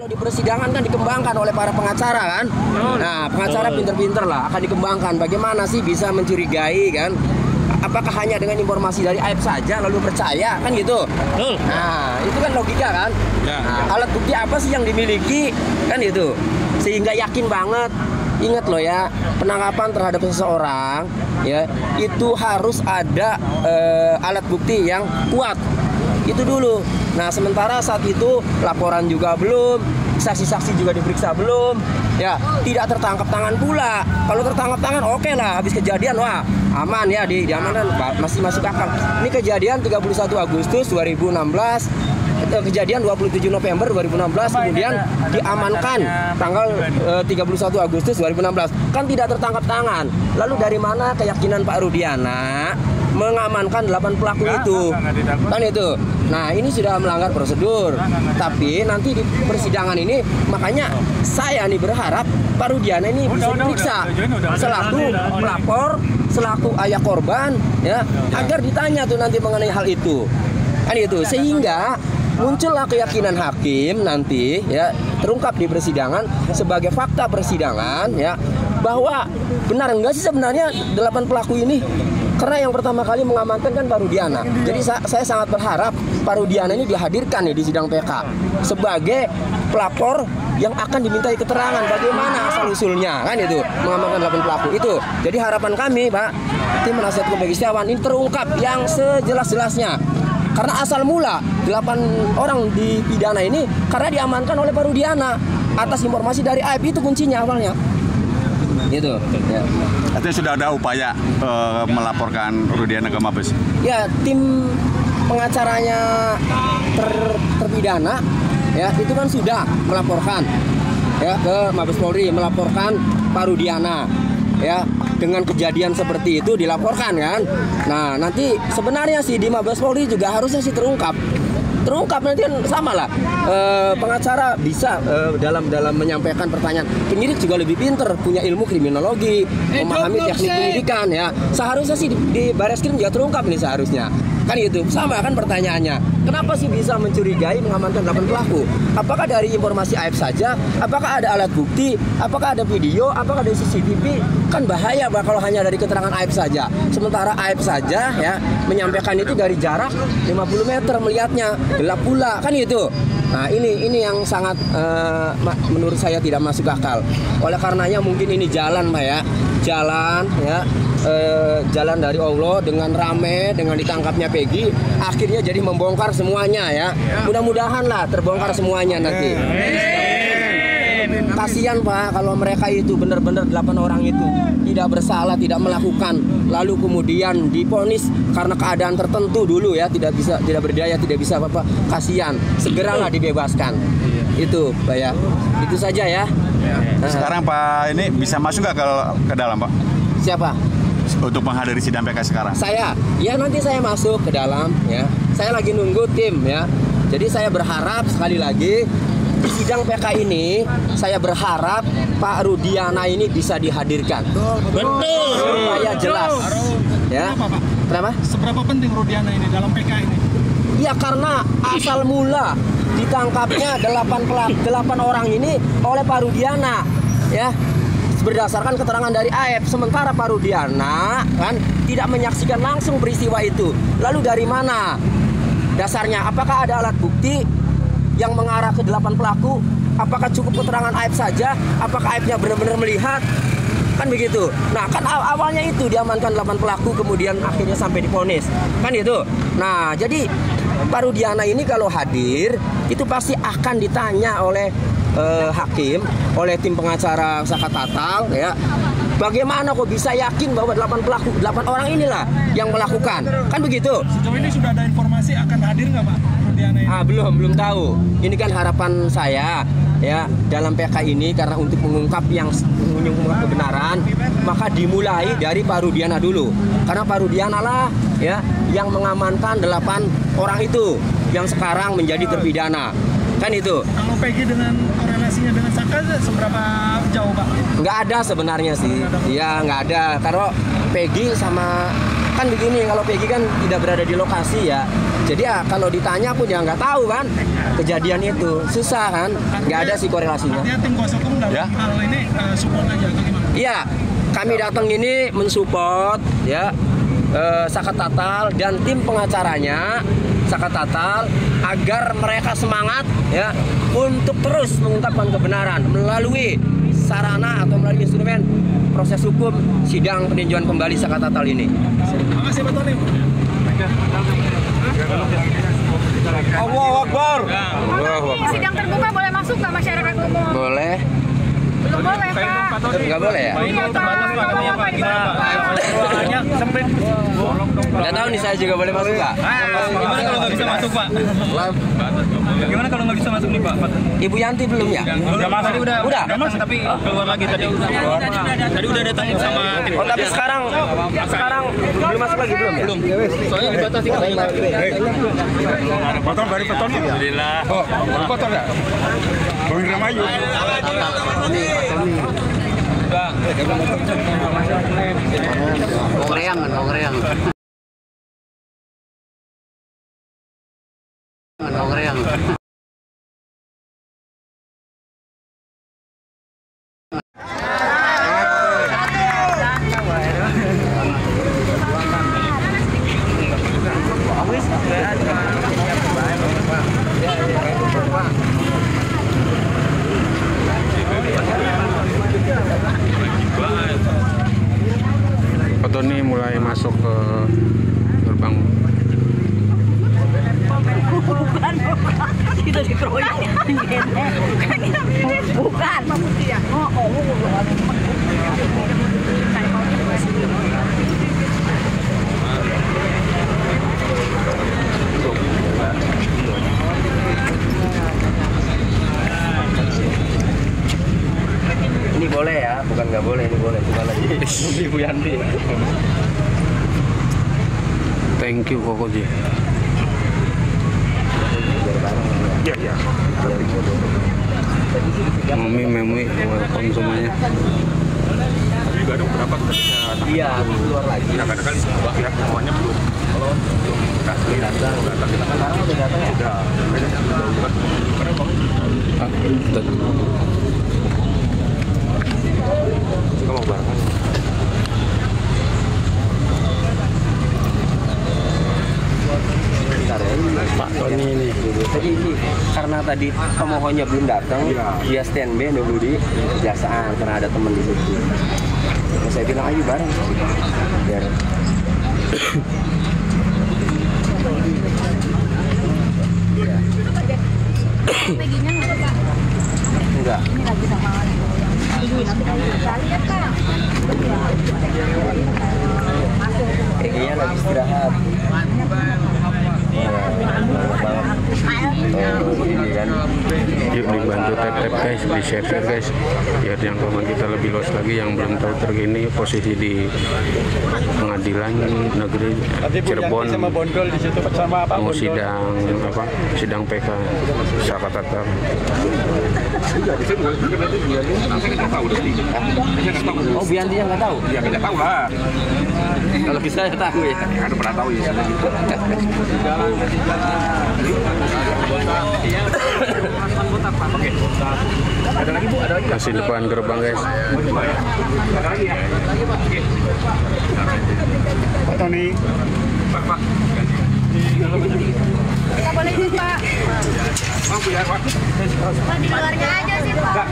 Kalau di persidangan kan dikembangkan oleh para pengacara kan. Nah, pengacara pinter-pinter lah akan dikembangkan. Bagaimana sih bisa mencurigai kan? Apakah hanya dengan informasi dari Aib saja lalu percaya kan gitu? Nah, itu kan logika kan? Nah, alat bukti apa sih yang dimiliki kan itu? Sehingga yakin banget. Ingat loh ya, penangkapan terhadap seseorang ya itu harus ada alat bukti yang kuat. Itu dulu. Nah, sementara saat itu laporan juga belum, saksi-saksi juga diperiksa belum, ya tidak tertangkap tangan pula. Kalau tertangkap tangan oke lah, habis kejadian wah aman ya, diamankan masih masuk akal. Ini kejadian 31 Agustus 2016, kejadian 27 November 2016, kemudian diamankan tanggal 31 Agustus 2016. Kan tidak tertangkap tangan. Lalu dari mana keyakinan Pak Rudiana mengamankan 8 pelaku itu? Kan itu. Nah, ini sudah melanggar prosedur. Tapi nanti di persidangan ini, makanya saya nih berharap Pak Rudiana ini bisa diperiksa selaku pelapor, selaku ayah korban, ya, agar ditanya tuh nanti mengenai hal itu. Kan itu. Sehingga muncullah keyakinan hakim nanti ya terungkap di persidangan sebagai fakta persidangan ya bahwa benar enggak sih sebenarnya 8 pelaku ini. Karena yang pertama kali mengamankan kan Pak Rudiana. Jadi saya sangat berharap Pak Rudiana ini dihadirkan nih di sidang PK sebagai pelapor yang akan dimintai keterangan bagaimana asal-usulnya kan itu mengamankan 8 pelaku itu. Jadi harapan kami Pak, tim penasihat hukum Peggy Setiawan ini terungkap yang sejelas-jelasnya. Karena asal mula 8 orang dipidana ini karena diamankan oleh Pak Rudiana atas informasi dari Aib, itu kuncinya awalnya. Gitu. Ya. Artinya sudah ada upaya melaporkan Rudiana ke Mabes? Ya, tim pengacaranya terpidana ya itu kan sudah melaporkan ya ke Mabes Polri, melaporkan Pak Rudiana ya dengan kejadian seperti itu dilaporkan kan. Nah, nanti sebenarnya sih di Mabes Polri juga harusnya sih terungkap nanti kan sama lah. Pengacara bisa dalam menyampaikan pertanyaan. Penyidik juga lebih pinter, punya ilmu kriminologi, memahami teknik penyidikan ya. Seharusnya sih di Bareskrim juga terungkap nih seharusnya. Kan itu sama kan pertanyaannya. Kenapa sih bisa mencurigai mengamankan 8 pelaku? Apakah dari informasi Aib saja? Apakah ada alat bukti? Apakah ada video? Apakah ada CCTV? Kan bahaya bah kalau hanya dari keterangan Aib saja. Sementara Aib saja ya menyampaikan itu dari jarak 50 meter melihatnya, gelap pula kan itu. Nah, ini yang sangat menurut saya tidak masuk akal. Oleh karenanya mungkin ini jalan Pak ya. Jalan ya. Jalan dari Allah dengan rame, dengan ditangkapnya Peggy, akhirnya jadi membongkar semuanya ya. Mudah-mudahan lah terbongkar semuanya nanti. Kasihan Pak kalau mereka itu benar-benar 8 orang itu tidak bersalah, tidak melakukan, lalu kemudian divonis karena keadaan tertentu dulu ya, tidak berdaya, tidak bisa apa-apa. Kasihan, segeralah dibebaskan. Itu Pak ya. Itu saja ya. Sekarang Pak ini bisa masuk nggak ke dalam Pak? Siapa? Untuk menghadiri sidang PK sekarang? Saya, ya nanti saya masuk ke dalam ya. Saya lagi nunggu tim ya. Jadi saya berharap sekali lagi di sidang PK ini saya berharap Pak Rudiana ini bisa dihadirkan. Betul. Supaya jelas. Ya. Kenapa? Seberapa penting Rudiana ini dalam PK ini? Ya karena asal mula ditangkapnya 8 orang ini oleh Pak Rudiana ya. Berdasarkan keterangan dari Aib, sementara Pak Rudiana kan tidak menyaksikan langsung peristiwa itu. Lalu dari mana dasarnya? Apakah ada alat bukti yang mengarah ke 8 pelaku? Apakah cukup keterangan Aib saja? Apakah Aibnya benar-benar melihat? Kan begitu. Nah, kan awalnya itu diamankan 8 pelaku, kemudian akhirnya sampai divonis. Kan itu. Nah, jadi Pak Rudiana ini kalau hadir itu pasti akan ditanya oleh hakim, oleh tim pengacara Saka Tatal ya. Bagaimana kok bisa yakin bahwa 8 orang inilah yang melakukan? Kan begitu. Sejauh ini sudah ada informasi akan hadir nggak Pak Rudiana ini? Belum tahu. Ini kan harapan saya ya dalam PK ini karena untuk mengungkap kebenaran, maka dimulai dari Pak Rudiana dulu. Karena Pak Rudiana lah ya yang mengamankan 8 orang itu yang sekarang menjadi terpidana. Kan itu. Kalau Peggy dengan relasinya dengan Saka seberapa jauh Pak? Nggak ada sebenarnya sih. Iya nggak ada. Karena Peggy sama kan begini, kalau Peggy kan tidak berada di lokasi ya. Jadi ya kalau ditanya pun ya nggak tahu kan kejadian itu, susah kan, nggak ada sih korelasinya. Artinya tim kuasa hukum dalam Ya. hal ini support aja atau gimana? Iya, kami datang ini mensupport ya Sakat Tatal dan tim pengacaranya Sakat Tatal agar mereka semangat ya untuk terus mengungkapkan kebenaran melalui sarana atau melalui instrumen proses hukum sidang peninjauan kembali Sakat Tatal ini. Makasih Pak Tony. Allahu Akbar. Ini sidang terbuka boleh masuk nggak masyarakat umum? Boleh? Belum boleh Pak. Nggak boleh ya? Iya Pak. Ngomong apa di mana Pak? Nggak tahu nih, saya juga boleh masuk nggak? Gimana kalau nggak bisa masuk Pak? Gimana kalau nggak bisa masuk nih Pak? Ibu Yanti belum ya? Udah masuk. Tadi udah Udah? tapi keluar lagi tadi. Tadi udah datang sama tim. Oh tapi sekarang belum masuk lagi belum ya? Belum. Soalnya dibatasi Potong dari beton. Alhamdulillah. Oh, potong ya? Bang Ramayu. Ngongreang. Pak Tony mulai masuk ke gerbang. Bukan. Kita dikeroyok. Bukan. Ini boleh ya, bukan nggak boleh, ini boleh. Coba lagi. Ibu Yanti. Thank you Kokoji. Iya. Memi, welcome semuanya. Juga ada beberapa Iya, keluar lagi. kadang-kadang pihak semuanya belum kasih datang. Sekarang udah datang ya? Kita mau bareng. Bentar ya. Pak Tony ini. Jadi ini karena tadi pemohonnya belum datang, dia standby nunggu di kejaksaan karena ada teman di situ. Nah, saya bilang ayo bareng. Biar Peginya nggak Pak? enggak. Ini lagi sama lihat Pak. Kayaknya lagi istirahat. Oh, ini kan. Yuk dibantu tap guys, di share guys, biar jangkauan kita lebih luas lagi. Yang belum tahu terkini posisi di Pengadilan Negeri Cirebon mau sidang PK Sakat Tatal. Oh, Bianti yang nggak tahu? Ya kita tahu lah. Kalau bisa ya tahu ya. Kan pernah tahu ya. Ada lagi Bu, ada lagi. Masih depan gerbang guys. Ada lagi ya. Pak Tony. Pak. Nggak boleh sih Pak. Mampu ya Pak. Di luarnya aja sih Pak.